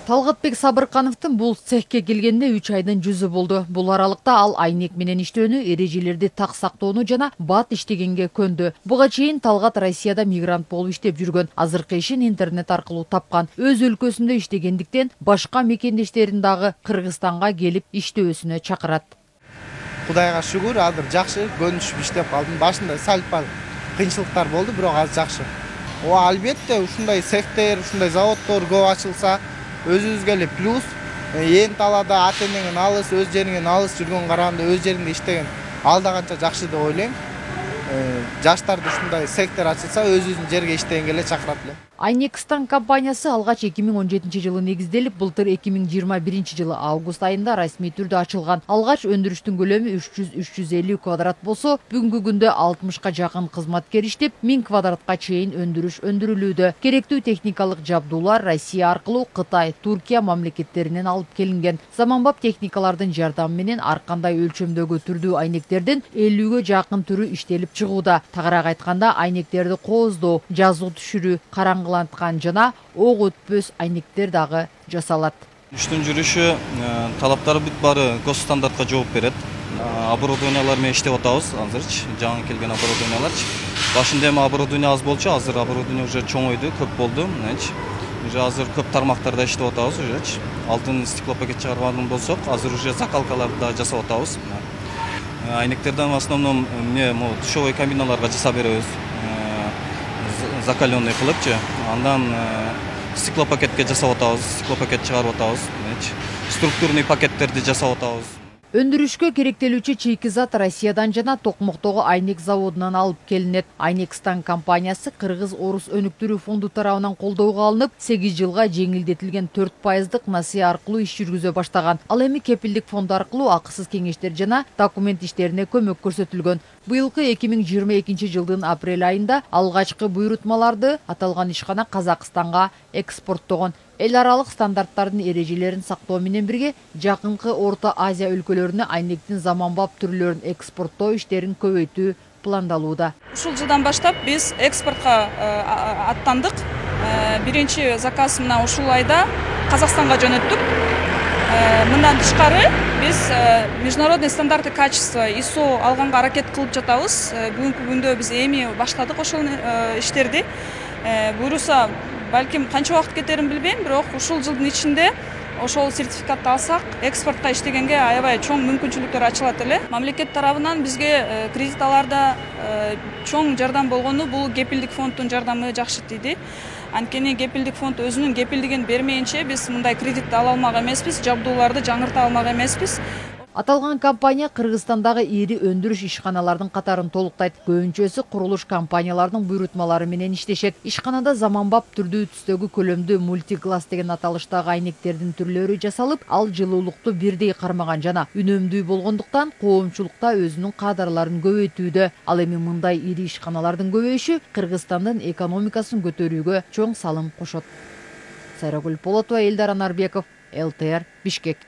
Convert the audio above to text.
Талгатбек Сабыркановдун бул цехке келгенде 3 айдын жүзү болду. Бул аралыкта ал айнек менен иштөөнү, эрежелерди так сактоону жана бат иштегенге көндү. Буга чейин Талгат Россияда мигрант болуп иштеп жүргөн. Азыркы ишин интернет аркылуу тапкан. Өз өлкөсүндө иштегендиктен башка мекендештерин дагы Кыргызстанга келип иштөөсүнө чакырат. Кудайга шүгүр, азыр жакшы көнүшүп иштеп калдым. Башында сал-пал кыйынчылыктар болду, бирок азыр жакшы. Албетте ушундай цехтер, ушундай заводдор көп ачылса, өзүбүзгө эле плюс. Ээн талаада ата-энеңден алыс, өз жериңден алыс жүргөн караганда өз жериңде иштеген алда канча жакшы деп ойлойм. Жаштарды ушундай цехтер ачылса, өзүбүздүн жерге иштегенге эле чакырат элем. Айнекстан компаниясы алгач 2017 жылы негизделип, былтыр 2021 жылы август айында расмий түрдө ачылган. Алгач өндүрүштүн көлөмү 300-350 квадрат болсо, бүгүнкү күндө 60ка жакын кызматкер иштеп, 1000 квадратка чейин өндүрүш өндүрүлүүдө. Керектүү техникалык жабдуулар Россия аркылуу Кытай, Туркия мамлекеттеринен алып келинген. Заманбап техникалардын жардамы менен ар кандай өлчөмдөгү түрдүү айнектердин 50ге жакын түрү иштелип чыгууда. Тагыраак айтканда, айнектерди кооздоо, жазуу түшүрүү, караңгыланткан жана ок өтпөс айнектер дагы жасалат. Иштин жүрүшү талаптары бүт баары госстандартка жооп берет. Оборудованиялар менен иштеп атабыз азырчы, жаңы келген оборудованияларчы. Башында эми оборудование аз болчу, азыр оборудование уже чоңойду, көп болду. Уже азыр көп тармактарда иштеп атабыз ужечи. Алтын стеклопакет чыгарган болсок, азыр уже закалкаларды да жасап атабыз. Айнектерден в основном душевой кабиналарга жасап беребиз. Закаленный кылыпчы. Андан стеклопакетке жасап атабыз, стеклопакет чыгарып атабыз. Структурный пакеттерди жасап атабыз. Өндүрүшкө керектелүүчү чийки зат Россиядан жана Токмоктогу айнек заводунан алып келинет. Айнекстан компаниясы Кыргыз-Орус өнүктүрүү фонду тарабынан колдоого алынып, 8 жылга жеңилдетилген 4%дык насыя аркылуу иш жүргүзө баштаган. Ал эми кепилдик фонд аркылуу акысыз кеңештер жана документ иштерине көмөк көрсөтүлгөн. Быйылкы 2022 жылдын апрель айында алгачкы буйрутмаларды аталган ишкана Казакстанга экспорттогон. Эл аралык стандарттардын эрежелерин сактоо менен бирге жакынкы Орто Азия өлкөлөрүнө айнектин заманбап түрлөрүн экспорттоо иштерин көбөйтүү пландалууда. Ушул жылдан баштап биз экспортко аттандык. Биринчи заказ мына ушул айда Казакстанга жөнөттүк. Мындан тышкары биз международный стандарты качества ISO алганга аракет кылып жатабыз. Бүгүнкү күндө биз эми баштадык ошол иштерди. Буюрса, балким канча убакыт кетерин билбейм, бирок ушул жылдын ичинде ошол сертификатты алсак, экспортко иштегенге аябай чоң мүмкүнчүлүктөр ачылат эле. Мамлекет тарабынан бизге кредит аларда чоң жардам болгону бул кепилдик фонддун жардамы жакшы тийди. Анткени кепилдик фонд өзүнүн кепилдигин бермейинче биз мындай кредитти ала алмак эмеспиз, жабдууларды жаңырта алмак эмеспиз. Аталган компания Кыргызстандагы ири өндүрүш ишканалардын катарын толуктайт. Көбүнчөсү курулуш компанияларынын буйрутмалары менен иштешет. Ишканада заманбап түрдүү түстөгү көлөмдүү мультикласс деген аталыштагы айнектердин түрлөрү жасалып, ал жылуулукту бирдей кармаган жана үнөмдүү болгондуктан коомчулукта өзүнүн кадрларын көбөйтүүдө. Ал эми мындай ири ишканалардын көбөйүшү Кыргызстандын экономикасын көтөрүүгө чоң салым кошот. Сайрагүл Полотова, Элдар Анарбеков, ЛТР, Бишкек.